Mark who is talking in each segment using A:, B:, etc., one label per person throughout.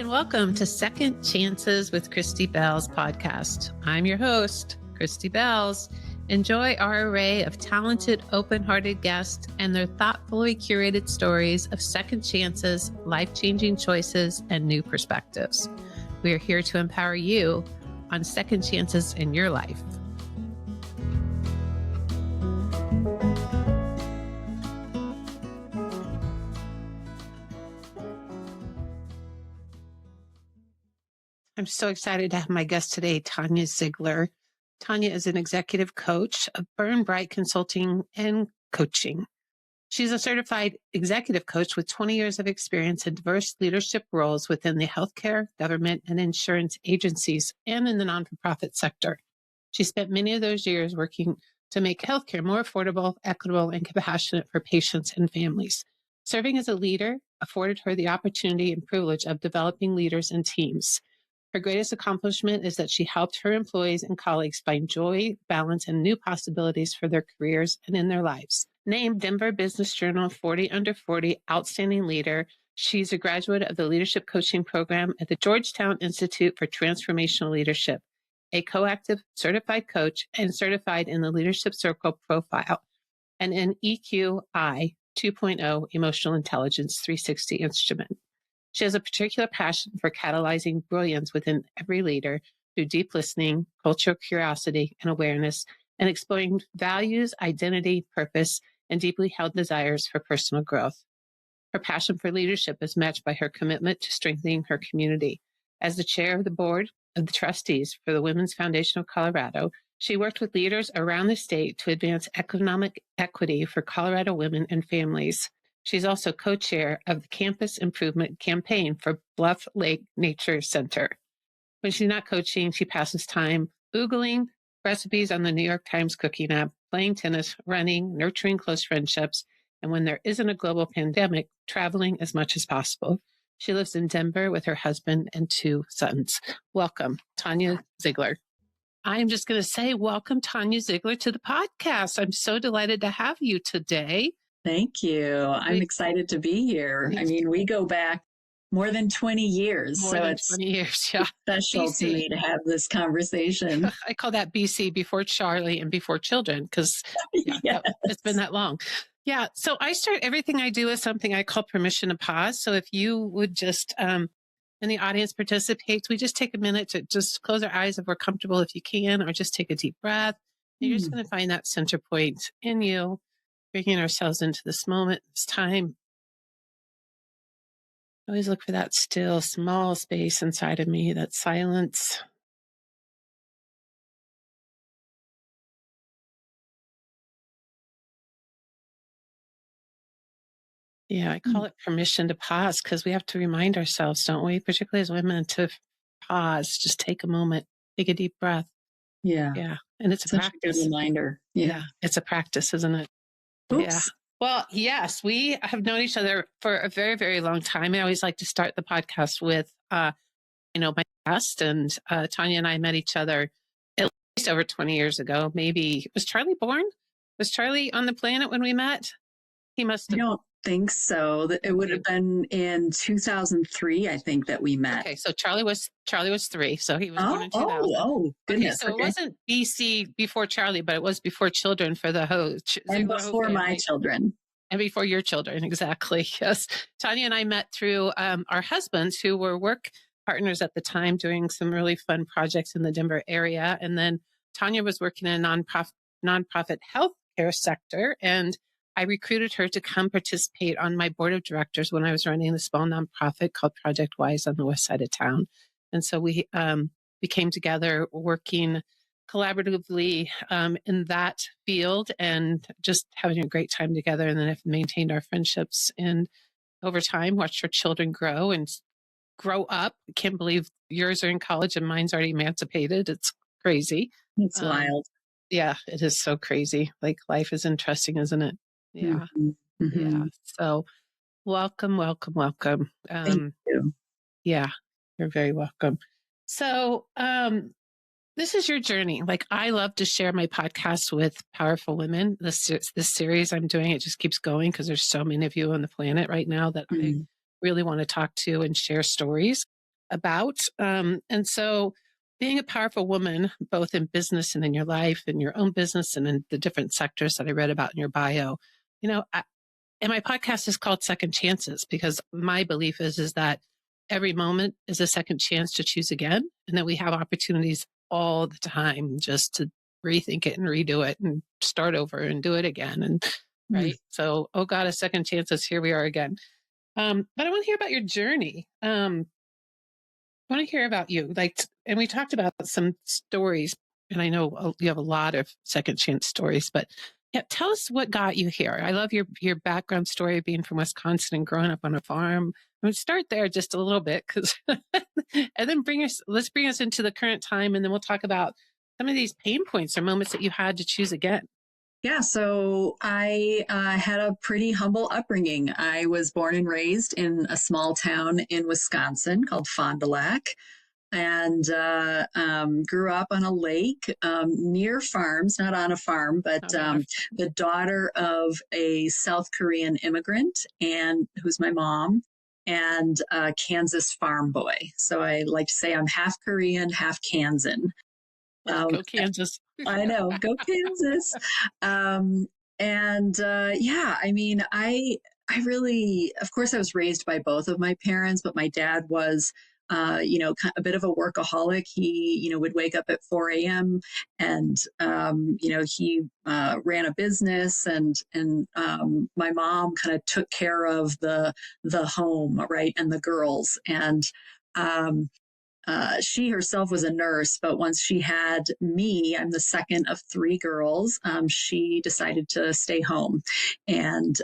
A: and welcome to Second Chances with Christy Belz podcast. I'm your host, Christy Belz. Enjoy our array of talented, open-hearted guests and their thoughtfully curated stories of second chances, life-changing choices, and new perspectives. We are here to empower you on second chances in your life. I'm so excited to have my guest today, Tania Zeigler. Tania is an executive coach of Burn Bright Consulting and Coaching. She's a certified executive coach with 20 years of experience in diverse leadership roles within the healthcare, government, and insurance agencies and in the non-for-profit sector. She spent many of those years working to make healthcare more affordable, equitable, and compassionate for patients and families. Serving as a leader afforded her the opportunity and privilege of developing leaders and teams. Her greatest accomplishment is that she helped her employees and colleagues find joy, balance, and new possibilities for their careers and in their lives. Named Denver Business Journal 40 Under 40 Outstanding Leader, she's a graduate of the Leadership Coaching Program at the Georgetown Institute for Transformational Leadership, a coactive certified coach and certified in the Leadership Circle Profile, and an EQI 2.0 Emotional Intelligence 360 instrument. She has a particular passion for catalyzing brilliance within every leader through deep listening, cultural curiosity, and awareness, and exploring values, identity, purpose, and deeply held desires for personal growth. Her passion for leadership is matched by her commitment to strengthening her community. As the chair of the board of the trustees for the Women's Foundation of Colorado, she worked with leaders around the state to advance economic equity for Colorado women and families. She's also co-chair of the Campus Improvement Campaign for Bluff Lake Nature Center. When she's not coaching, she passes time Googling recipes on the New York Times cooking app, playing tennis, running, nurturing close friendships, and when there isn't a global pandemic, traveling as much as possible. She lives in Denver with her husband and 2 sons. Welcome, Tania Zeigler. I'm just going to say welcome, Tania Zeigler, to the podcast. I'm so delighted to have you today.
B: Thank you. I'm excited to be here. I mean, we go back more than 20 years.
A: More than 20 years, yeah.
B: Special BC. To me to have this conversation.
A: I call that BC, before Charlie and before children, because it's been that long. Yeah. So I start everything I do with something I call permission to pause. So if you would just, and the audience participates, we just take a minute to just close our eyes if we're comfortable, if you can, or just take a deep breath. And you're just going to find that center point in you. Bringing ourselves into this moment, this time. Always look for that still, small space inside of me, that silence. Yeah, I call it permission to pause because we have to remind ourselves, don't we? Particularly as women, to pause, just take a moment, take a deep breath.
B: Yeah.
A: Yeah. And it's a practice.
B: A good reminder. Yeah.
A: It's a practice, isn't it?
B: Oops.
A: Yeah. Well, yes, we have known each other for a very, very long time. I always like to start the podcast with, my guest, and Tania and I met each other at least over 20 years ago. Maybe, was Charlie born? Was Charlie on the planet when we met? He must have.
B: I don't think so. It would have been in 2003, I think, that we met.
A: Okay, so Charlie was 3, so he was born in 2000.
B: Oh, goodness.
A: Okay, so it wasn't BC before Charlie, but it was before children for the host.
B: And before my children.
A: And before your children, exactly. Yes. Tania and I met through our husbands, who were work partners at the time, doing some really fun projects in the Denver area. And then Tania was working in a nonprofit healthcare sector, and I recruited her to come participate on my board of directors when I was running the small nonprofit called Project Wise on the west side of town. And so we came together working collaboratively in that field and just having a great time together, and then have maintained our friendships. And over time, watched our children grow and grow up. I can't believe yours are in college and mine's already emancipated. It's crazy.
B: It's wild.
A: Yeah, it is so crazy. Like, life is interesting, isn't it? Yeah.
B: Mm-hmm.
A: Yeah. So welcome.
B: Thank you.
A: Yeah, you're very welcome. So this is your journey. Like, I love to share my podcast with powerful women. This series I'm doing, it just keeps going because there's so many of you on the planet right now that I really want to talk to and share stories. about. And so being a powerful woman, both in business and in your life, in your own business and in the different sectors that I read about in your bio, and my podcast is called Second Chances because my belief is that every moment is a second chance to choose again. And that we have opportunities all the time just to rethink it and redo it and start over and do it again. And right. So, oh God, a second chances. Here we are again. But I want to hear about your journey. I want to hear about you. And we talked about some stories, and I know you have a lot of second chance stories, but yeah, tell us what got you here. I love your background story of being from Wisconsin and growing up on a farm. I'm going to start there just a little bit and then let's bring us into the current time. And then we'll talk about some of these pain points or moments that you had to choose again.
B: Yeah, so I had a pretty humble upbringing. I was born and raised in a small town in Wisconsin called Fond du Lac, and grew up on a lake near farms, not on a farm, but the daughter of a South Korean immigrant, and who's my mom, and a Kansas farm boy. So I like to say I'm half Korean, half Kansan.
A: Go Kansas.
B: I know, go Kansas. Yeah, I mean, I really, of course, I was raised by both of my parents, but my dad was, a bit of a workaholic. He, would wake up at 4 a.m. and, he ran a business, and my mom kind of took care of the home, right, and the girls, and she herself was a nurse, but once she had me, I'm the second of three girls, she decided to stay home and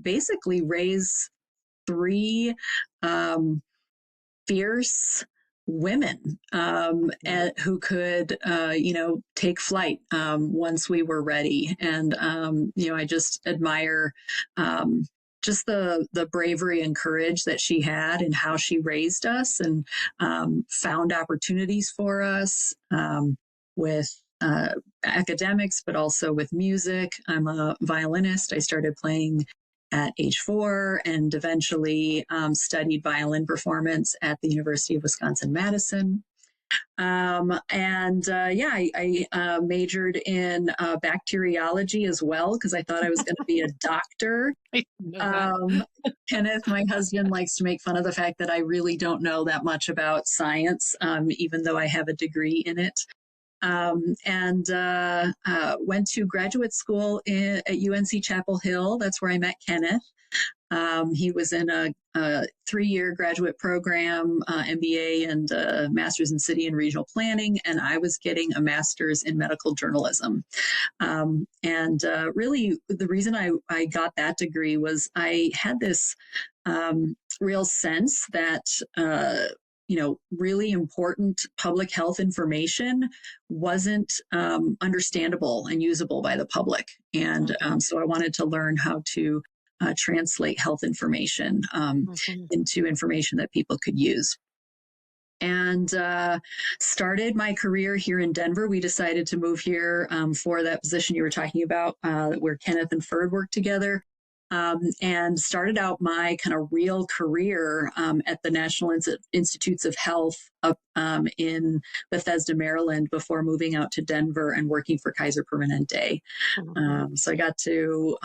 B: basically raise three fierce women who could, take flight once we were ready. And, I just admire just the bravery and courage that she had and how she raised us and found opportunities for us with academics, but also with music. I'm a violinist. I started playing at age 4 and eventually studied violin performance at the University of Wisconsin-Madison. I majored in bacteriology as well because I thought I was going to be a doctor. Kenneth, my husband, likes to make fun of the fact that I really don't know that much about science, even though I have a degree in it. Went to graduate school at UNC Chapel Hill. That's where I met Kenneth. He was in a 3-year graduate program, MBA and master's in city and regional planning, and I was getting a master's in medical journalism. Really, the reason I got that degree was I had this real sense that really important public health information wasn't understandable and usable by the public. And so I wanted to learn how to translate health information into information that people could use. And started my career here in Denver. We decided to move here for that position you were talking about, where Kenneth and Ferd worked together. And started out my kind of real career at the National Institutes of Health up in Bethesda, Maryland, before moving out to Denver and working for Kaiser Permanente. So I got to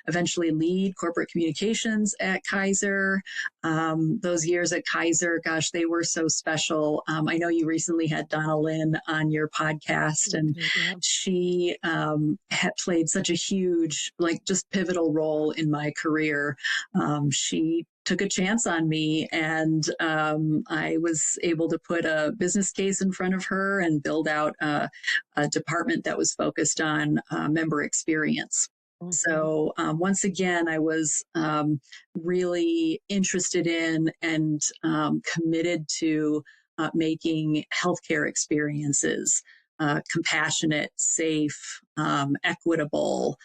B: eventually lead corporate communications at Kaiser. Those years at Kaiser, gosh, they were so special. I know you recently had Donna Lynn on your podcast, and she had played such a huge, just pivotal role in my career. She took a chance on me, and I was able to put a business case in front of her and build out a department that was focused on member experience. So once again, I was really interested in and committed to making healthcare experiences compassionate, safe, equitable.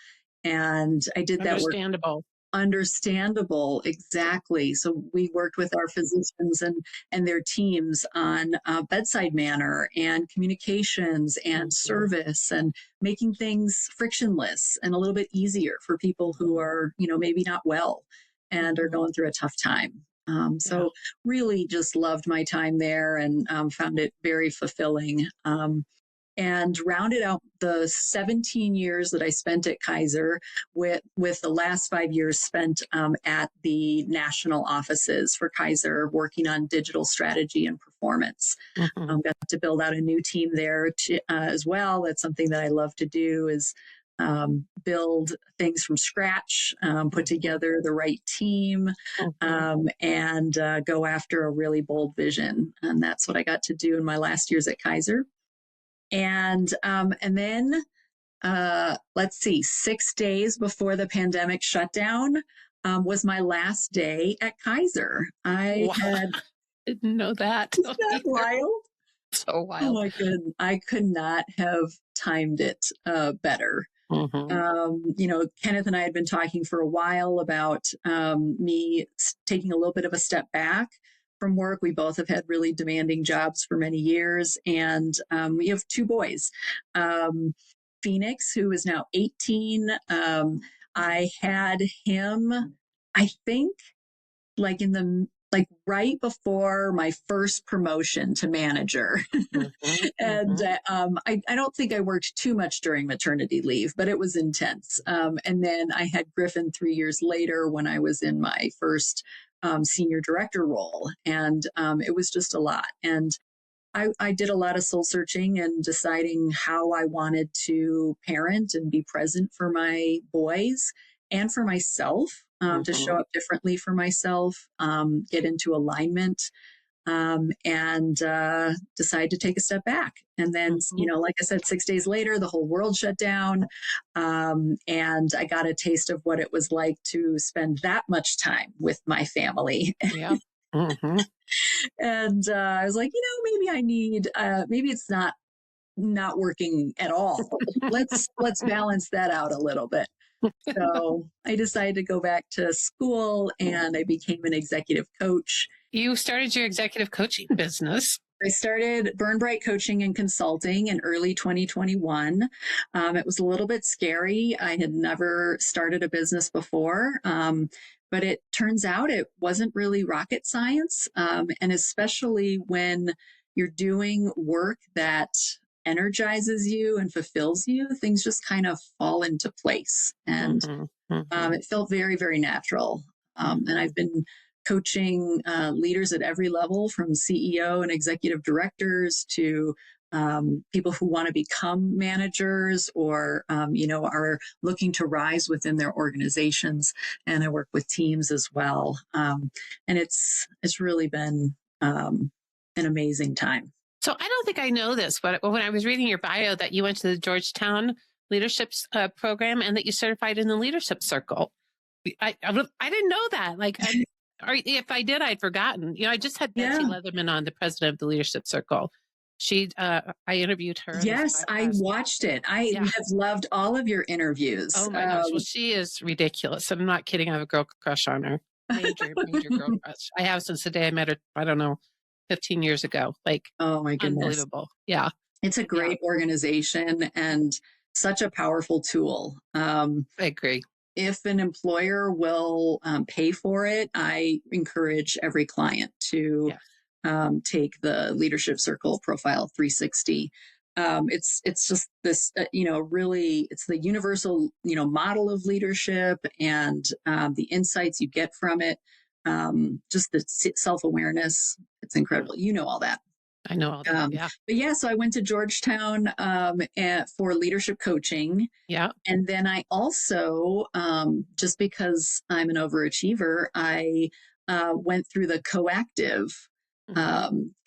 B: And I did that work. Understandable, exactly. So we worked with our physicians and their teams on bedside manner and communications and service and making things frictionless and a little bit easier for people who are, maybe not well and are going through a tough time. So really just loved my time there and found it very fulfilling. And rounded out the 17 years that I spent at Kaiser with the last 5 years spent at the national offices for Kaiser, working on digital strategy and performance. Got to build out a new team there as well. That's something that I love to do, is build things from scratch, put together the right team, and go after a really bold vision. And that's what I got to do in my last years at Kaiser. And then let's see, 6 days before the pandemic shutdown was my last day at Kaiser. I
A: didn't know that.
B: Isn't that wild?
A: So wild.
B: Oh my goodness, I could not have timed it better. Kenneth and I had been talking for a while about me taking a little bit of a step back from work. We both have had really demanding jobs for many years, and we have 2 boys. Phoenix, who is now 18, I had him, I think, right before my first promotion to manager. And I don't think I worked too much during maternity leave, but it was intense. And then I had Griffin 3 years later when I was in my first senior director role. And it was just a lot. And I did a lot of soul searching and deciding how I wanted to parent and be present for my boys and for myself, to show up differently for myself, get into alignment, and decide to take a step back. And then, like I said, 6 days later, the whole world shut down. And I got a taste of what it was like to spend that much time with my family.
A: Yeah.
B: And I was like, maybe I need, maybe it's not working at all. Let's balance that out a little bit. So I decided to go back to school and I became an executive coach.
A: You started your executive coaching business.
B: I started Burn Bright Coaching and Consulting in early 2021. It was a little bit scary. I had never started a business before, but it turns out it wasn't really rocket science. And especially when you're doing work that energizes you and fulfills you, things just kind of fall into place. And it felt very, very natural. And I've been coaching leaders at every level, from CEO and executive directors to people who want to become managers or, are looking to rise within their organizations. And I work with teams as well. And it's really been an amazing time.
A: So I don't think I know this, but when I was reading your bio that you went to the Georgetown Leadership Program and that you certified in the Leadership Circle. I didn't know that. Or if I did, I'd forgotten. I just had Betsy Leatherman on, the president of the Leadership Circle. I interviewed her.
B: Yes, I watched it. I have loved all of your interviews.
A: Oh my gosh. Well, she is ridiculous. I'm not kidding. I have a girl crush on her. Major girl crush. I have since the day I met her, I don't know, 15 years ago.
B: Oh my goodness.
A: Unbelievable. Yeah.
B: It's a great organization and such a powerful tool.
A: I agree.
B: If an employer will pay for it, I encourage every client to take the Leadership Circle Profile 360. It's just this, really, it's the universal, model of leadership and the insights you get from it. Just the self-awareness. It's incredible. You know all that.
A: I know all that,
B: But so I went to Georgetown for leadership coaching.
A: Yeah.
B: And then I also, just because I'm an overachiever, I went through the coactive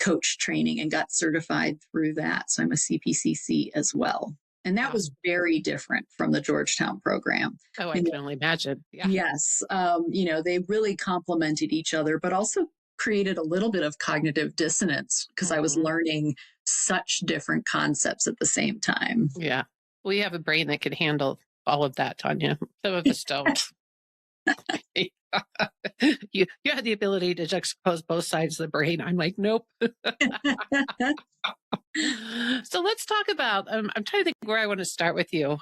B: coach training and got certified through that. So I'm a CPCC as well. And that was very different from the Georgetown program.
A: Oh, I can only imagine. Yeah.
B: Yes. They really complemented each other, but also created a little bit of cognitive dissonance because I was learning such different concepts at the same time.
A: Yeah. We have a brain that can handle all of that, Tania. Some of us don't. You have the ability to juxtapose both sides of the brain. I'm like, nope. So let's talk about, I'm trying to think where I want to start with you.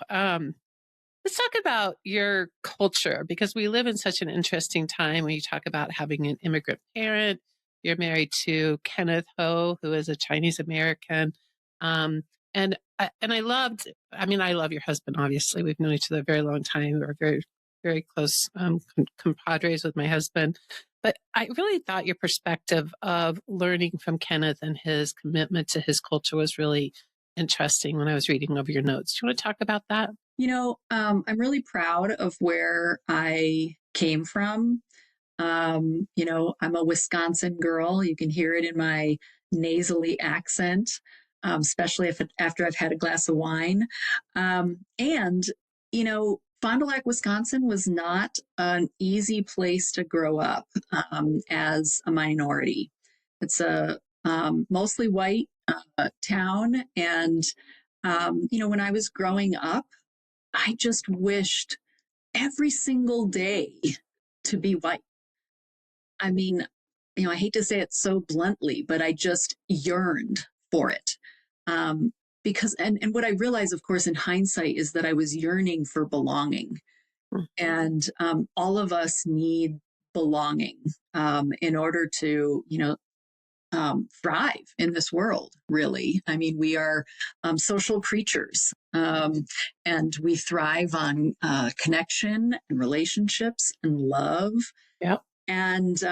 A: Let's talk about your culture because we live in such an interesting time when you talk about having an immigrant parent. You're married to Kenneth Ho, who is a Chinese American. Um, and I loved, I mean, I love your husband, obviously. We've known each other a very long time. We're very, very close compadres with my husband. But I really thought your perspective of learning from Kenneth and his commitment to his culture was really interesting when I was reading over your notes. Do you want to talk about that?
B: I'm really proud of where I came from. I'm a Wisconsin girl. You can hear it in my nasally accent, especially after I've had a glass of wine. Fond du Lac, Wisconsin was not an easy place to grow up as a minority. It's a mostly white town. And, when I was growing up, I just wished every single day to be white. I mean, I hate to say it so bluntly, but I just yearned for it. And what I realized, of course, in hindsight, is that I was yearning for belonging. And all of us need belonging in order to, thrive in this world, really. I mean, we are social creatures and we thrive on connection and relationships and love.
A: Yep.
B: And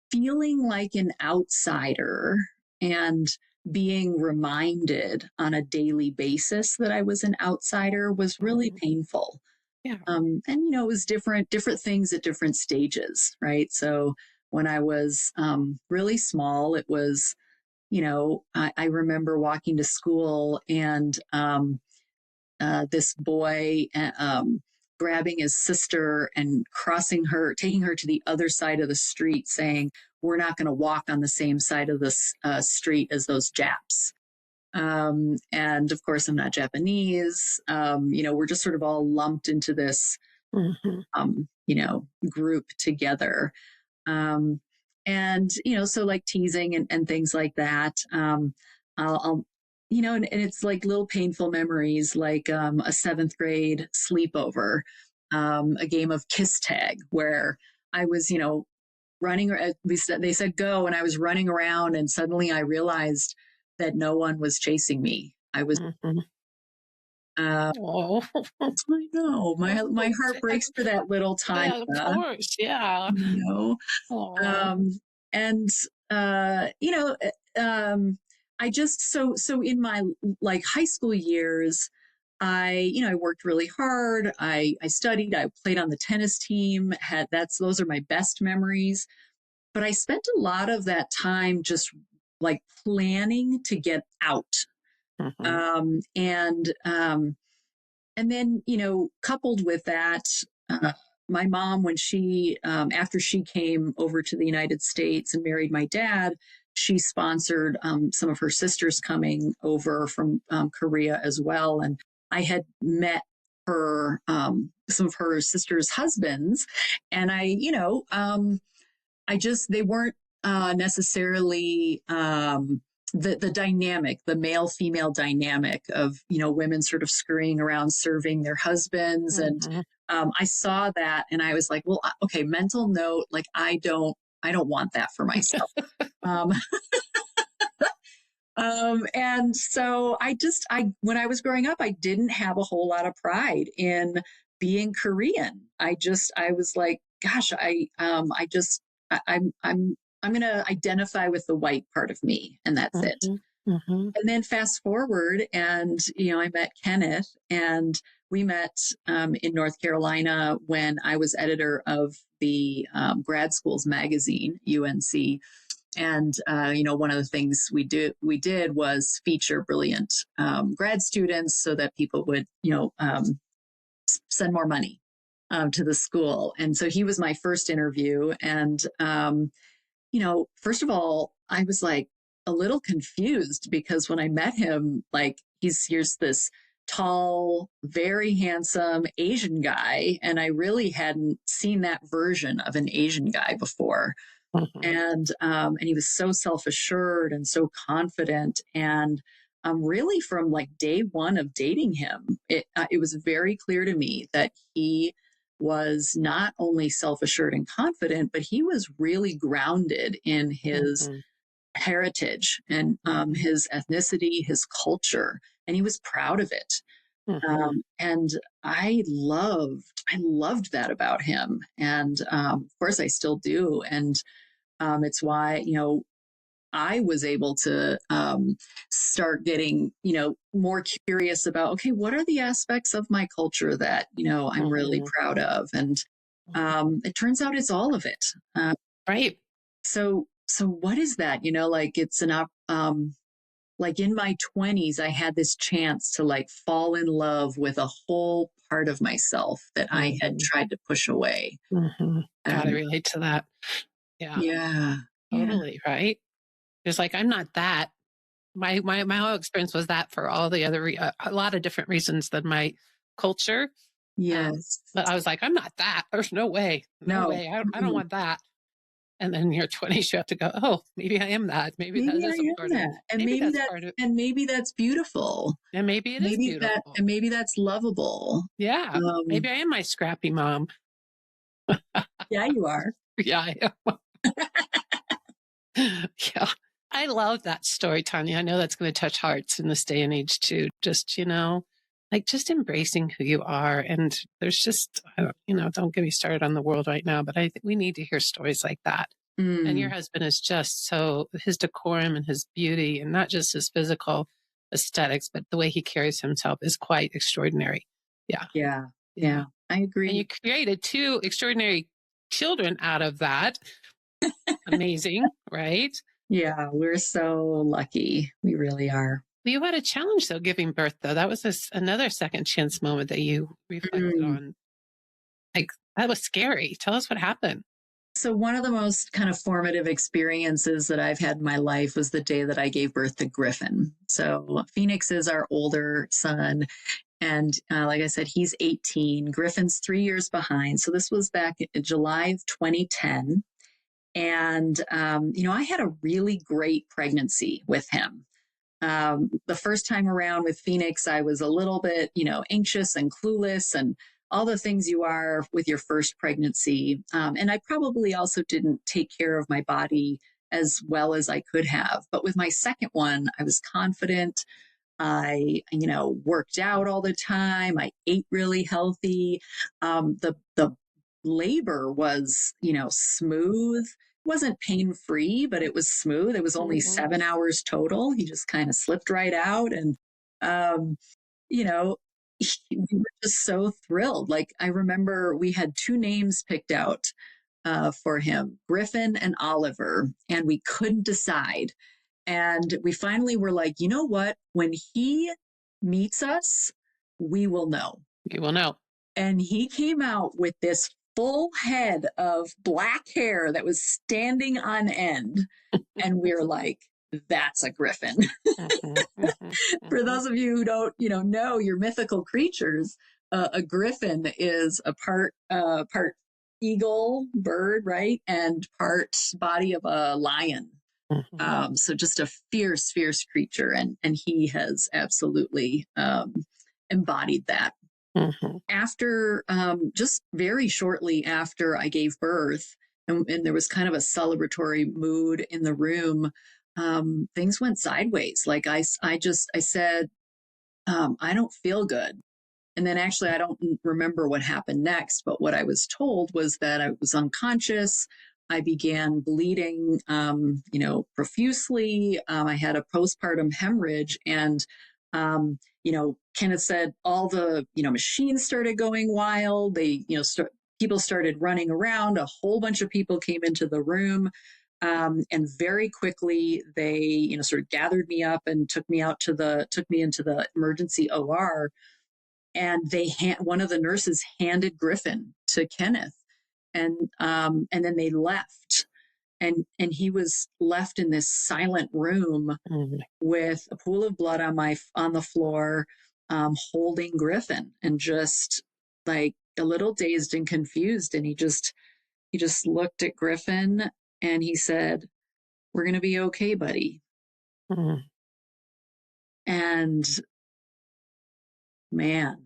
B: feeling like an outsider and being reminded on a daily basis that I was an outsider was really painful.
A: Yeah.
B: It was different things at different stages, right? So when I was really small, it was, I remember walking to school and this boy grabbing his sister and taking her to the other side of the street, saying, "We're not going to walk on the same side of the street as those Japs." And of course, I'm not Japanese. We're just sort of all lumped into this, group together. So like teasing and things like that. I'll and it's like little painful memories, like a seventh grade sleepover, a game of kiss tag where I was, running. They said go, and I was running around, and suddenly I realized that no one was chasing me. I was.
A: Oh,
B: I know my heart breaks for that little Tanya.
A: yeah, of course. Yeah.
B: You know,
A: Oh.
B: and uh, you know, I just so in my like high school years, I worked really hard. I studied. I played on the tennis team. Those are my best memories. But I spent a lot of that time just like planning to get out. Um, and um, and then coupled with that, my mom, when after she came over to the United States and married my dad, she sponsored some of her sisters coming over from Korea as well. And I had met some of her sisters' husbands, and they weren't necessarily the dynamic, the male female dynamic of women sort of scurrying around serving their husbands, and I saw that, and I was like, well, okay, mental note, like I don't want that for myself. um, and so when I was growing up, I didn't have a whole lot of pride in being Korean. I was like, gosh, I'm going to identify with the white part of me, and that's it. And then fast forward, and I met Kenneth, and we met in North Carolina when I was editor of the grad schools magazine, UNC. And one of the things we did was feature brilliant grad students so that people would send more money to the school. And so he was my first interview, and first of all, I was like a little confused because when I met him, like here's this tall, very handsome Asian guy, and I really hadn't seen that version of an Asian guy before. And he was so self-assured and so confident. And really from like day one of dating him, it was very clear to me that he was not only self-assured and confident, but he was really grounded in his
A: Mhm.
B: heritage and
A: Mhm.
B: his ethnicity, his culture, and he was proud of it.
A: Mhm.
B: And I loved that about him. And of course, I still do. And it's why, I was able to start getting, more curious about, okay, what are the aspects of my culture that, I'm really
A: Mhm.
B: proud of? And
A: Mhm.
B: it turns out it's all of it.
A: Right.
B: So what is that? Like it's like in my 20s, I had this chance to like fall in love with a whole part of myself that I had
A: Mhm.
B: tried to push away.
A: Mhm. God, I
B: And
A: relate to that. Yeah,
B: yeah, yeah,
A: totally, right? It's like, I'm not that. My whole experience was that for all the other a lot of different reasons than my culture.
B: yes.
A: But I was like, I'm not that. There's no way. No
B: No.
A: way. I don't
B: Mm-mm.
A: want that. And then in your 20s, you have to go, oh, maybe I am that. Maybe that
B: Maybe I
A: is a
B: am
A: part of,
B: that. And
A: maybe
B: maybe
A: that's
B: that's
A: part of,
B: and maybe that's beautiful.
A: and maybe it is beautiful.
B: Maybe that's lovable.
A: Yeah. Maybe
B: Um,
A: I am my scrappy mom.
B: yeah, you are.
A: Yeah. I am. Yeah. I love that story, Tanya. I know that's going to touch hearts in this day and age too. Just, like just embracing who you are. And there's just, I don't, don't get me started on the world right now, but I think we need to hear stories like that. And your
B: Mm,
A: husband is just so, his decorum and his beauty, and not just his physical aesthetics, but the way he carries himself is quite extraordinary. Yeah.
B: yeah,
A: Yeah.
B: yeah. I
A: And you
B: agree.
A: created two extraordinary children out of that. Amazing, right?
B: Yeah, we're so lucky. We really are.
A: You had a challenge though giving birth though. That was another second chance moment that you reflected
B: Mm.
A: on. Like that was scary. Tell us what happened.
B: So one of the most kind of formative experiences that I've had in my life was the day that I gave birth to Griffin. So Phoenix is our older son. And like I said, he's 18. Griffin's 3 years behind. So this was back in July of 2010. And, I had a really great pregnancy with him. The first time around with Phoenix, I was a little bit, anxious and clueless and all the things you are with your first pregnancy. And I probably also didn't take care of my body as well as I could have. But with my second one, I was confident. I, worked out all the time. I ate really healthy. The labor was, smooth. It wasn't pain free, but it was smooth. It was only
A: Mhm.
B: 7 hours total. He just kind of slipped right out, and um, you know, we were just so thrilled. Like I remember we had two names picked out for him, Griffin and Oliver, and we couldn't decide. And we finally were like, you know what? When he meets us, we will know.
A: You will know.
B: And he came out with this full head of black hair that was standing on end. And we are like, that's a griffin.
A: Mhm, mhm,
B: For
A: mhm,
B: those of you who don't, know your mythical creatures, a griffin is a part eagle bird, right? And part body of a lion.
A: mhm,
B: So just a fierce, fierce creature, and he has absolutely embodied that.
A: mhm,
B: After just very shortly after I gave birth, and there was kind of a celebratory mood in the room, things went sideways. Like I said, I don't feel good. And then actually, I don't remember what happened next, but what I was told was that I was unconscious. I began bleeding, profusely. I had a postpartum hemorrhage, and Kenneth said all the machines started going wild. They, people started running around. A whole bunch of people came into the room. And very quickly they, sort of gathered me up and took me into the emergency OR, and one of the nurses handed Griffin to Kenneth, and then they left, and he was left in this silent room
A: mhm,
B: with a pool of blood on the floor, holding Griffin, and just like a little dazed and confused, and he just looked at Griffin and he said, "We're gonna be okay, buddy."
A: mhm.
B: And man,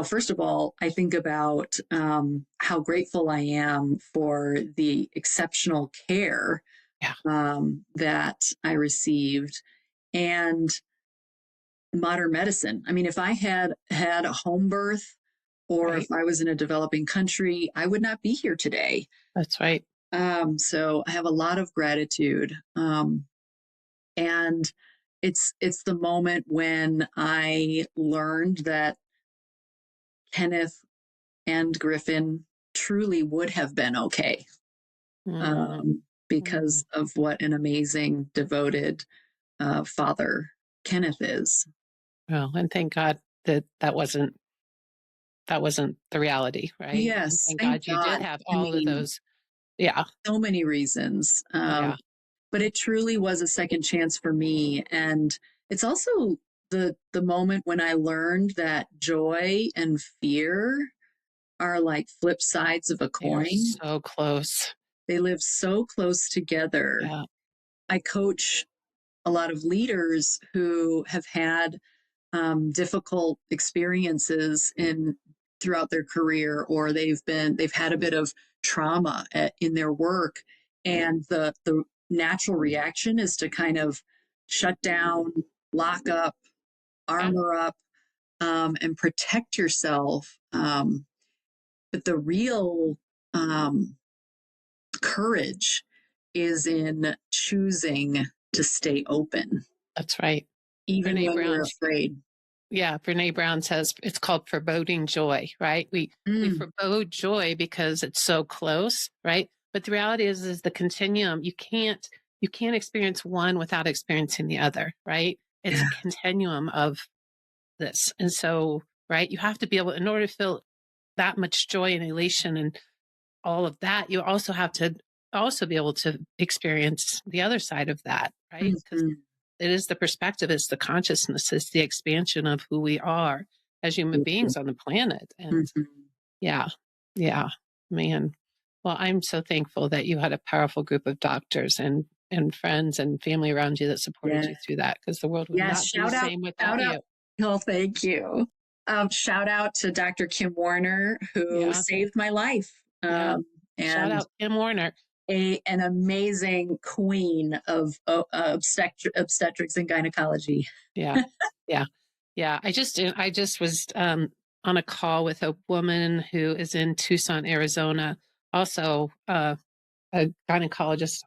B: first of all, I think about how grateful I am for the exceptional care
A: Yeah.
B: that I received and modern medicine. I mean, if I had a home birth or if
A: Right.
B: I was in a developing country, I would not be here today.
A: That's right.
B: So I have a lot of gratitude. And it's the moment when I learned that Kenneth and Griffin truly would have been okay,
A: Mm,
B: um,
A: mm.
B: because of what an amazing, devoted father Kenneth is.
A: Well, and thank God that that wasn't the reality, right? And
B: Yes,
A: thank
B: thank
A: God you did
B: God.
A: have
B: I
A: all of
B: mean,
A: those. Yeah.
B: so many reasons.
A: Yeah.
B: But it truly was a second chance for me. And it's also the moment when I learned that joy and fear are like flip sides of a
A: They are
B: coin.
A: so close.
B: They live so close together.
A: Yeah.
B: I coach a lot of leaders who have had difficult experiences in throughout their career, or they've had a bit of trauma in their work, and the natural reaction is to kind of shut down, lock up,
A: Yeah.
B: armor up, and protect yourself. But the real um, courage is in choosing to stay open,
A: That's right.
B: even
A: Brene
B: when
A: Brown.
B: you're afraid.
A: Yeah, Brene Brown says it's called foreboding joy, right? We
B: Mm,
A: forebode joy because it's so close, right? But the reality is the continuum. You can't experience one without experiencing the other, right? It's
B: yeah.
A: a continuum of this. And so, right, you have to be able, in order to feel that much joy and elation and all of that, you also have to also be able to experience the other side of that, right? Because
B: Mhm.
A: it is the perspective, it's the consciousness, it's the expansion of who we are as human beings on the planet. And
B: Mhm.
A: yeah, yeah, man. Well, I'm so thankful that you had a powerful group of doctors and friends and family around you that supported
B: Yeah.
A: you through that because the world would
B: Yes.
A: not be the same
B: Shout
A: without
B: out.
A: you.
B: Oh, thank you. Shout out to Dr. Kim Warner, who
A: Yeah,
B: saved my life.
A: yeah. Shout
B: And
A: out Kim Warner.
B: an amazing queen of obstetrics and gynecology.
A: Yeah, yeah, yeah. I just was on a call with a woman who is in Tucson, Arizona, also a gynecologist,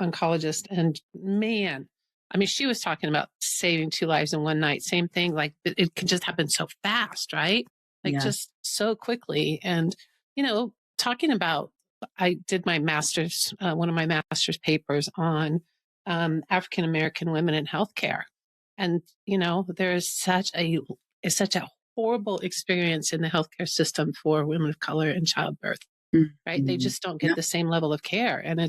A: oncologist, and man, I mean, she was talking about saving two lives in one night. Same thing, like it can just happen so fast, right? Like
B: Yeah.
A: just so quickly. And talking about, I did my master's, one of my master's papers on African American women in healthcare, and there is such a horrible experience in the healthcare system for women of color in childbirth, right? They
B: Mhm.
A: just don't get
B: Yeah.
A: the same level of care. And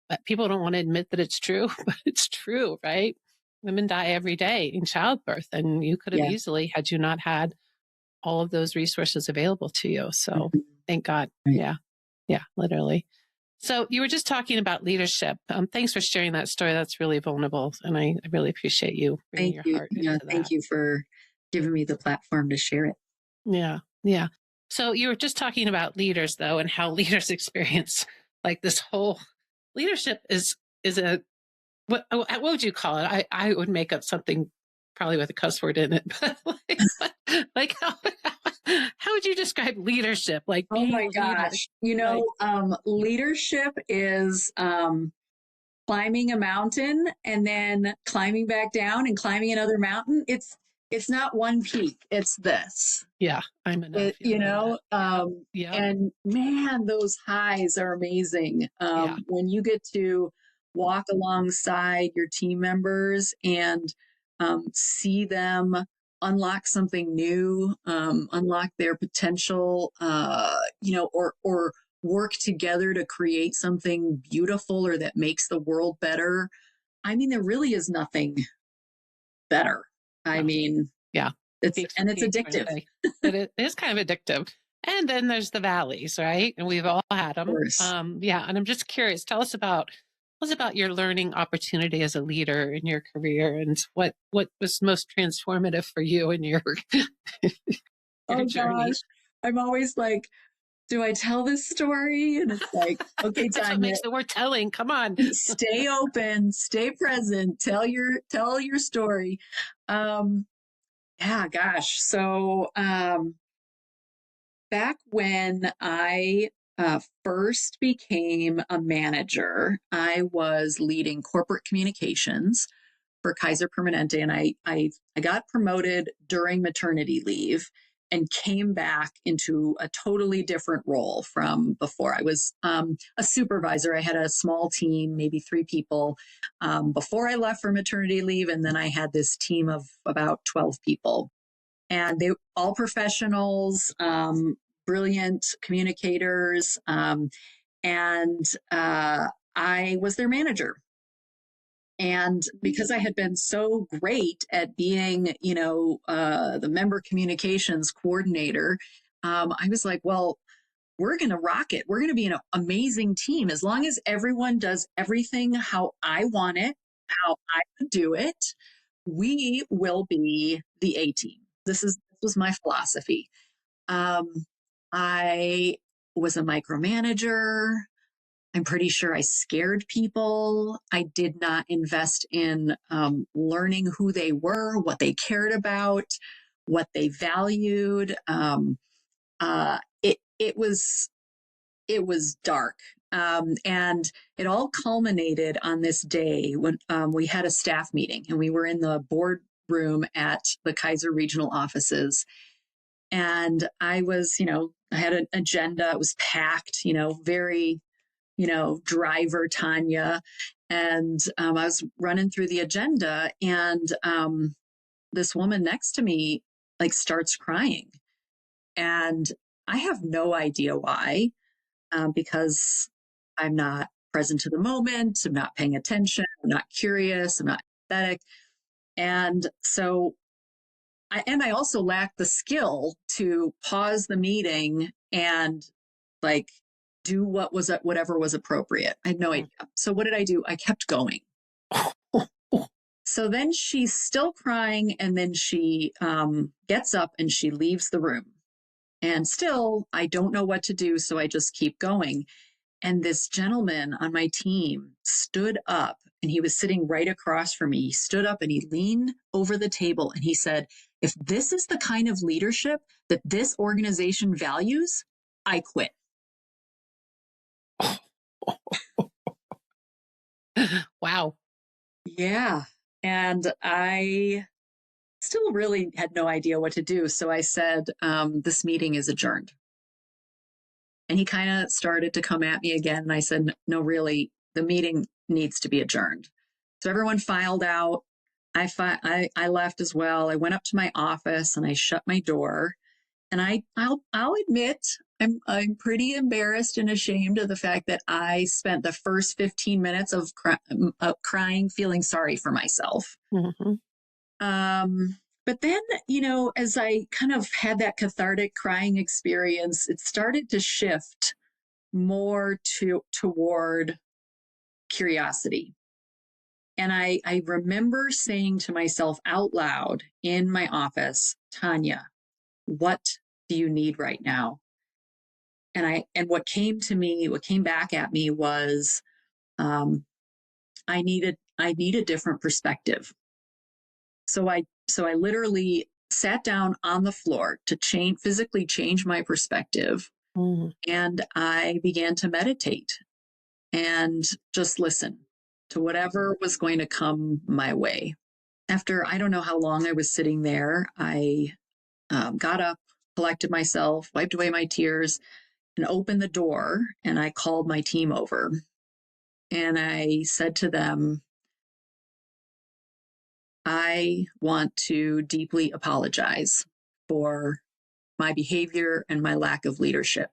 A: but people don't want to admit that it's true, but it's true, right? Women die every day in childbirth, and you could have
B: Yeah.
A: easily, had you not had all of those resources available to you. So
B: Mhm.
A: thank God.
B: Right.
A: Yeah. Yeah. Literally. So you were just talking about leadership. Thanks for sharing that story. That's really vulnerable. And I really appreciate you bringing
B: Thank
A: your
B: you.
A: heart
B: Yeah.
A: into
B: Thank
A: that.
B: you for giving me the platform to share it.
A: Yeah. Yeah. So you were just talking about leaders though, and how leaders experience like this whole leadership is a what would you call it? I would make up something probably with a cuss word in it, but like how would you describe leadership? Like
B: Oh
A: being
B: my
A: a leader?
B: gosh.
A: Like
B: Leadership is climbing a mountain and then climbing back down and climbing another mountain. It's not one peak. It's this.
A: yeah, I'm enough.
B: It,
A: Yeah, I know that. Yeah. Yep.
B: and man, those highs are amazing.
A: Yeah.
B: When you get to walk alongside your team members and see them unlock something new, unlock their potential, or work together to create something beautiful or that makes the world better. I mean, there really is nothing better. I
A: No.
B: mean,
A: Yeah. Peaks
B: it's
A: repeat sort of
B: addictive, of
A: thing. It is kind of addictive. And then there's the valleys, right? And we've all had them.
B: course.
A: Yeah. And I'm just curious. Tell us about was about your learning opportunity as a leader in your career, and what was most transformative for you in your your
B: Oh
A: journey.
B: gosh. I'm always like, do I tell this story? And it's like, okay,
A: That's what
B: Tanya,
A: makes it worth telling. Come on.
B: stay open, stay present, tell your story. Um, yeah, gosh. So back when I first became a manager, I was leading corporate communications for Kaiser Permanente, and I got promoted during maternity leave and came back into a totally different role from before. I was a supervisor. I had a small team, maybe 3 people, before I left for maternity leave, and then I had this team of about 12 people, and they all professionals, brilliant communicators, and I was their manager. And because I had been so great at being, the member communications coordinator, I was like, well, we're going to rock it. We're going to be an amazing team. As long as everyone does everything how I want it, how I would do it, we will be the A team. This was my philosophy. Um, I was a micromanager. I'm pretty sure I scared people. I did not invest in learning who they were, what they cared about, what they valued. It was dark, and it all culminated on this day when we had a staff meeting, and we were in the boardroom at the Kaiser regional offices. And I had an agenda. It was packed, very driver Tanya. And I was running through the agenda, and this woman next to me like starts crying. And I have no idea why, because I'm not present to the moment. I'm not paying attention. I'm not curious. I'm not empathetic. And so I also lack the skill to pause the meeting and like do whatever was appropriate. I had no idea. So what did I do? I kept going. So then she's still crying, and then she gets up and she leaves the room. And still, I don't know what to do, so I just keep going. And this gentleman on my team stood up, and he was sitting right across from me. He stood up and he leaned over the table and he said, if this is the kind of leadership that this organization values, I quit.
A: Wow.
B: Yeah. And I still really had no idea what to do. So I said, this meeting is adjourned. And he kind of started to come at me again. And I said, no, really, the meeting needs to be adjourned. So everyone filed out. I left as well. I went up to my office and I shut my door. And I'll admit, I'm pretty embarrassed and ashamed of the fact that I spent the first 15 minutes of crying, feeling sorry for myself.
A: Mm-hmm.
B: But then, as I kind of had that cathartic crying experience, it started to shift more toward curiosity. And I remember saying to myself out loud in my office, Tanya, what do you need right now? And what came back at me was, I need a different perspective. So I literally sat down on the floor to physically change my perspective.
A: Mm-hmm.
B: And I began to meditate and just listen to whatever was going to come my way. After I don't know how long I was sitting there, I got up, collected myself, wiped away my tears, and opened the door. And I called my team over. And I said to them, I want to deeply apologize for my behavior and my lack of leadership.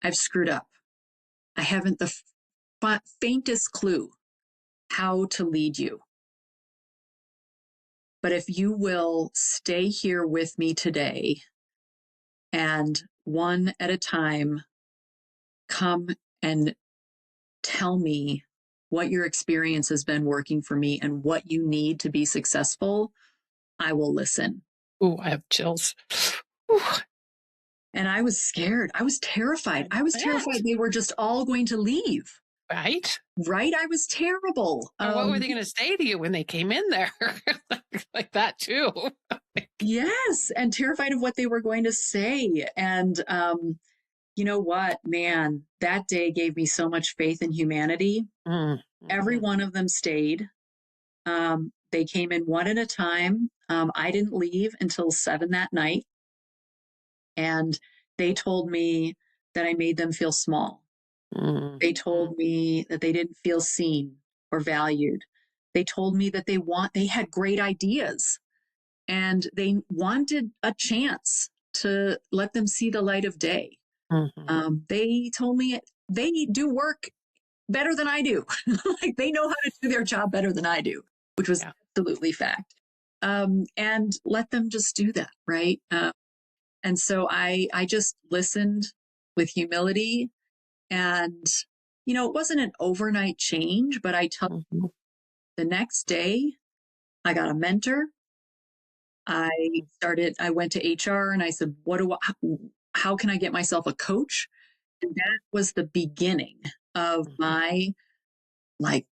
B: I've screwed up. I haven't the faintest clue how to lead you. But if you will stay here with me today and one at a time come and tell me what your experience has been working for me and what you need to be successful, I will listen.
A: Ooh, I have chills. Ooh,
B: And I was scared. I was terrified. I was terrified
A: bet.
B: they were just all going to leave.
A: Right?
B: Right? I was terrible.
A: Or what were they going to say to you when they came in there? Like that too.
B: Yes, and terrified of what they were going to say. And you know what, man, that day gave me so much faith in humanity. Every
A: Mm-hmm.
B: one of them stayed. They came in one at a time. I didn't leave until 7 that night. And they told me that I made them feel small.
A: Mm-hmm.
B: They told me that they didn't feel seen or valued. They told me that they had great ideas and they wanted a chance to let them see the light of day.
A: Mm-hmm.
B: They told me they do work better than I do. Like they know how to do their job better than I do, which was
A: Yeah.
B: absolutely fact. And let them just do that, right? And so I just listened with humility, and it wasn't an overnight change, but I tell
A: Mm-hmm.
B: the next day I got a mentor. I went to HR and I said, how can I get myself a coach? And that was the beginning of my like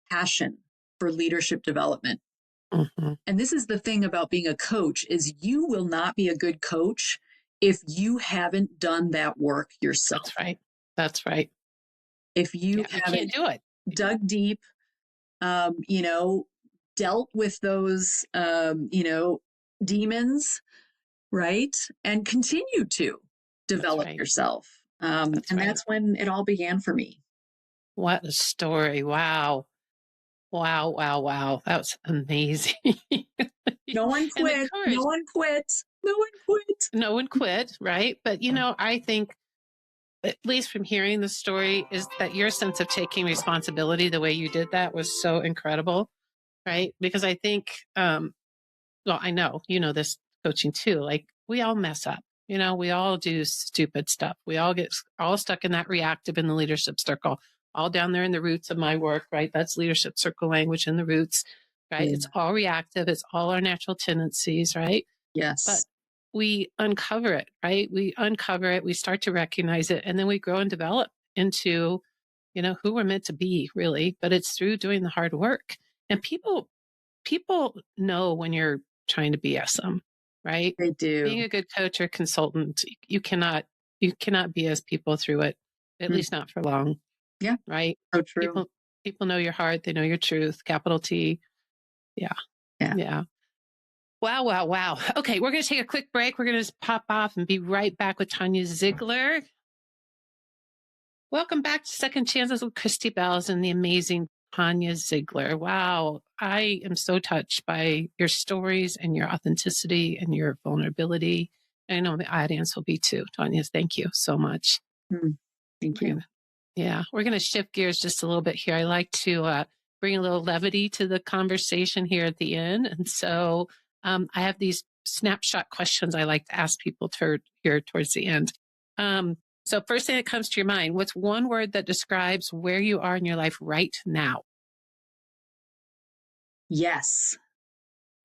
B: passion for leadership development.
A: Mm-hmm.
B: And this is the thing about being a coach is you will not be a good coach if you haven't done that work yourself.
A: That's right. That's right.
B: If you
A: Yeah, you can't
B: haven't
A: do it.
B: dug deep, dealt with those, demons, right? And continue to
A: That's
B: develop
A: right.
B: yourself.
A: That's
B: And
A: right.
B: that's when it all began for me.
A: What a story. Wow. Wow. Wow. Wow. That was amazing.
B: No one
A: And the
B: quit. No
A: courage.
B: one quit. No one quit.
A: No one quit, right? But, I think, at least from hearing the story, is that your sense of taking responsibility the way you did that was so incredible, right? Because I think, well, I know, this coaching too, like we all mess up. We all do stupid stuff. We all get all stuck in that reactive in the leadership circle, all down there in the roots of my work, right? That's leadership circle language in the roots, right?
B: Yeah.
A: It's all reactive. It's all our natural tendencies, right? But
B: Yes.
A: we uncover it, right? We uncover it, we start to recognize it, and then we grow and develop into, who we're meant to be, really. But it's through doing the hard work. And people know when you're trying to BS them, right?
B: They do.
A: Being a good coach or consultant, you cannot BS people through it, at
B: Mm.
A: least not for long,
B: Yeah.
A: right?
B: So true.
A: People know your heart, they know your truth, capital T. Yeah.
B: Yeah.
A: Yeah. Wow, wow, wow. Okay, we're going to take a quick break. We're going to just pop off and be right back with Tania Zeigler. Welcome back to Second Chances with Christy Belz and the amazing Tania Zeigler. Wow, I am so touched by your stories and your authenticity and your vulnerability. I know the audience will be too. Tanya, thank you so much.
B: Mm. Thank you.
A: We're going to shift gears just a little bit here. I like to bring a little levity to the conversation here at the end. And so I have these snapshot questions I like to ask people here towards the end. So first thing that comes to your mind, what's one word that describes where you are in your life right now?
B: Yes.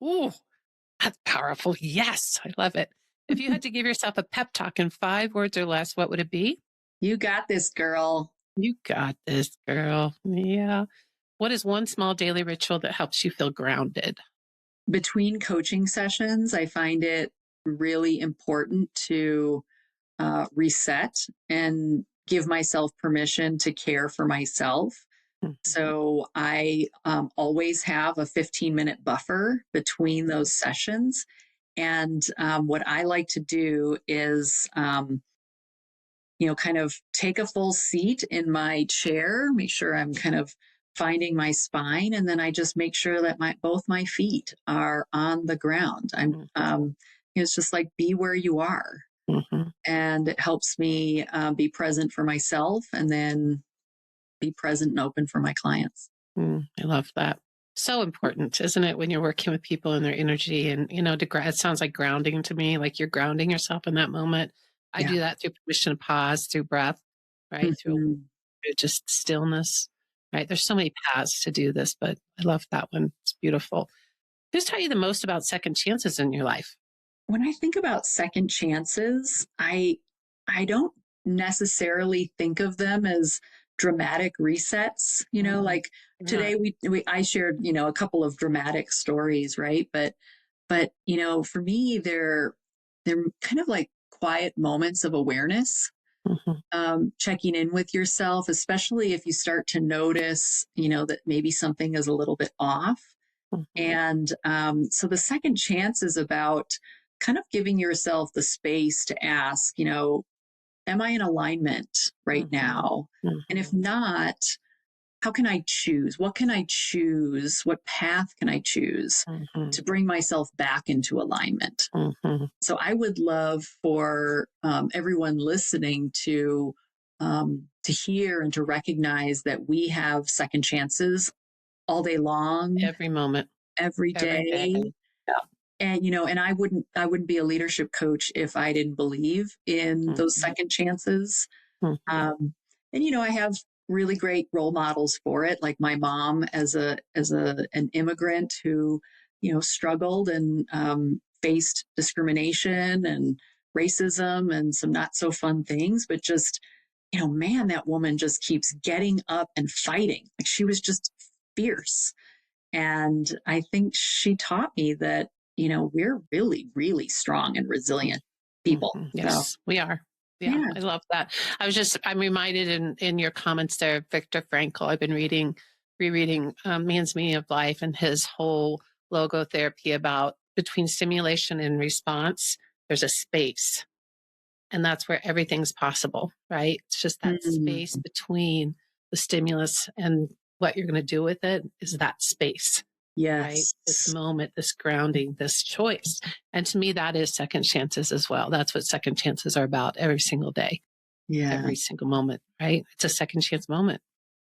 A: Ooh, that's powerful. Yes, I love it. If you had to give yourself a pep talk in 5 words or less, what would it be?
B: You got this, girl.
A: You got this, girl. Yeah. What is one small daily ritual that helps you feel grounded?
B: Between coaching sessions, I find it really important to reset and give myself permission to care for myself.
A: Mhm.
B: So I always have a 15-minute buffer between those sessions. And what I like to do is, kind of take a full seat in my chair, make sure I'm kind of finding my spine, and then I just make sure that both my feet are on the ground. It's just like be where you are,
A: Mhm.
B: and it helps me be present for myself, and then be present and open for my clients.
A: I love that. So important, isn't it, when you're working with people and their energy and, it sounds like grounding to me, like you're grounding yourself in that moment. I
B: Yeah.
A: do that through permission to pause, through breath, right? Through
B: Mhm.
A: just stillness, right? There's so many paths to do this, but I love that one. It's beautiful. Who's taught you the most about second chances in your life?
B: When I think about second chances, I don't necessarily think of them as dramatic resets. Like
A: Yeah.
B: today I shared, a couple of dramatic stories, right? But for me, they're kind of like quiet moments of awareness,
A: Mhm,
B: checking in with yourself, especially if you start to notice, that maybe something is a little bit off.
A: mhm,
B: And so the second chance is about kind of giving yourself the space to ask, am I in alignment right
A: mhm,
B: now? And if
A: mhm,
B: not, how can I choose? What can I choose? What path can I choose
A: mhm,
B: to bring myself back into alignment?
A: mhm.
B: So I would love for everyone listening to hear and to recognize that we have second chances all day long,
A: Every moment,
B: every
A: every day.
B: day.
A: Yeah.
B: And and I wouldn't be a leadership coach if I didn't believe in those
A: Mhm,
B: second chances.
A: mhm.
B: um, and I have really great role models for it, like my mom as an immigrant who struggled and faced discrimination and racism and some not so fun things, but just man, that woman just keeps getting up and fighting. Like, she was just fierce. And I think she taught me that, we're really, really strong and resilient people. So,
A: Yes, we are. Yeah,
B: yeah.
A: I love that. I'm reminded in your comments there, Viktor Frankl. I've been rereading Man's Meaning of Life and his whole logotherapy about between stimulation and response, there's a space. And that's where everything's possible, right? It's just that space
B: Mm,
A: between the stimulus and what you're going to do with it is that space, right? This
B: yes.
A: moment, this grounding, this choice. And to me, that is second chances as well. That's what second chances are about every single day,
B: Yeah.
A: every single moment, right? It's a second chance moment.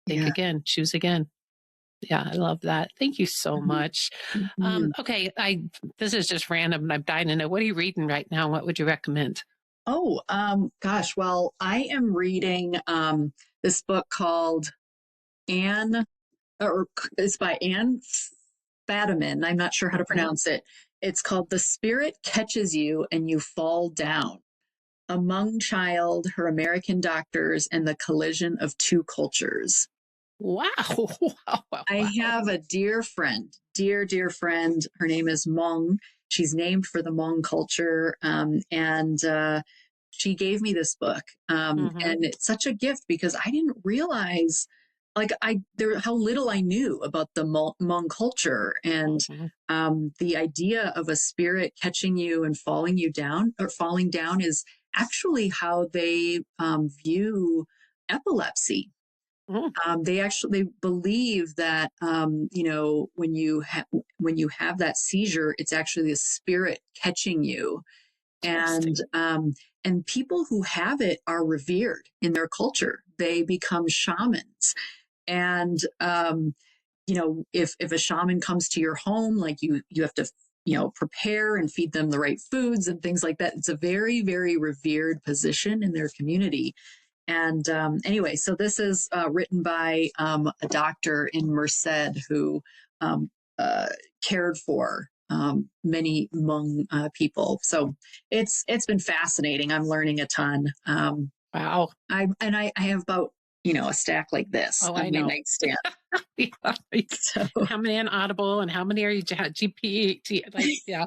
A: Think
B: Yeah.
A: again, choose again. Yeah, I love that. Thank you so
B: Mhm.
A: much.
B: Mhm.
A: Okay, I this is just random, and I'm dying to know what are you reading right now? What would you recommend?
B: Oh, gosh. Well, I am reading this book called Anne, or it's by Anne Fadiman. I'm not sure how to
A: Mhm.
B: pronounce it. It's called The Spirit Catches You and You Fall Down: Among Child, Her American Doctors, and the Collision of Two Cultures.
A: Wow, wow, wow,
B: I
A: wow.
B: have a dear friend, dear, dear friend. Her name is Hmong. She's named for the Hmong culture. And she gave me this book.
A: Mhm,
B: And it's such a gift because I didn't realize, like, how little I knew about the Hmong culture, and
A: mhm.
B: the idea of a spirit catching you and falling you down, or falling down, is actually how they view epilepsy.
A: Mm,
B: They believe that when you have that seizure, it's actually the spirit catching you. and
A: interesting.
B: um, and people who have it are revered in their culture. They become shamans. And if a shaman comes to your home, like, you have to prepare and feed them the right foods and things like that. It's a very, very revered position in their community. And anyway, so this is written by a doctor in Merced who um, uh, cared for many Hmong people. So it's been fascinating. I'm learning a ton.
A: Wow.
B: I have about a stack like this
A: Oh,
B: on
A: I
B: my
A: know.
B: nightstand.
A: Yeah, like,
B: So
A: how many on Audible and how many are you GPT? Like, yeah.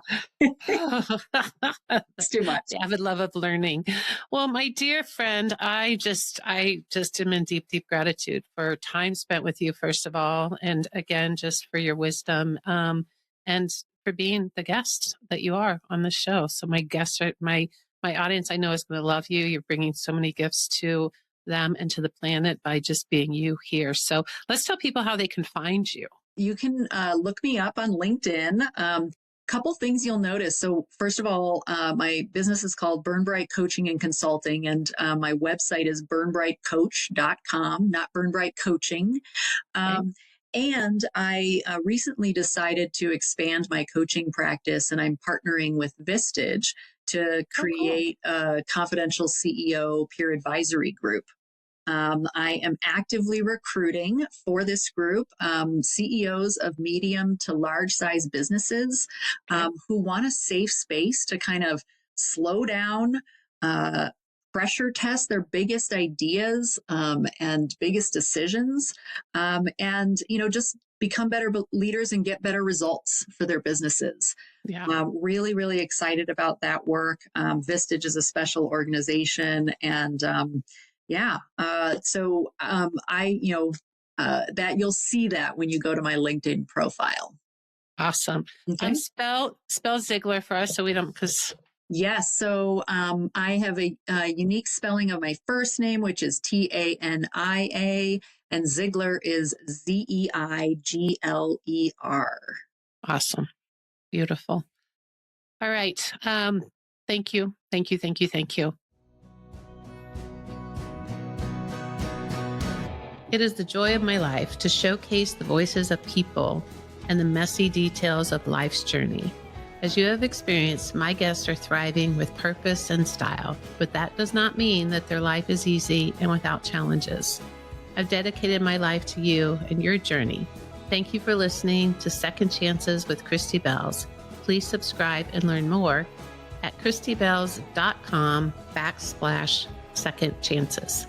B: it's too much.
A: The avid love of learning. Well, my dear friend, I just am in deep, deep gratitude for time spent with you, first of all, and again, just for your wisdom, and for being the guest that you are on the show. So my guests are my audience. I know is going to love you. You're bringing so many gifts to them and to the planet by just being you here. So let's tell people how they can find you.
B: You can look me up on LinkedIn. Couple things you'll notice. So, first of all, my business is called Burn Bright Coaching and Consulting, and my website is burnbrightcoach.com, not Burn Bright Coaching.
A: Okay.
B: Um, and I recently decided to expand my coaching practice, and I'm partnering with Vistage to
A: Oh, cool.
B: create a confidential CEO peer advisory group. I am actively recruiting for this group CEOs of medium to large size businesses who want a safe space to kind of slow down, pressure test their biggest ideas and biggest decisions, and just become better leaders and get better results for their businesses.
A: Yeah.
B: Really, really excited about that work. Vistage is a special organization, and that you'll see that when you go to my LinkedIn profile.
A: Awesome.
B: Okay.
A: Spell Zeigler for us so we don't, because.
B: Yes. So I have a unique spelling of my first name, which is Tania, and Zeigler is Zeigler.
A: Awesome. Beautiful. All right. Thank you. Thank you. Thank you. Thank you. It is the joy of my life to showcase the voices of people and the messy details of life's journey. As you have experienced, my guests are thriving with purpose and style, but that does not mean that their life is easy and without challenges. I've dedicated my life to you and your journey. Thank you for listening to Second Chances with Christy Belz. Please subscribe and learn more at christybelz.com/second chances.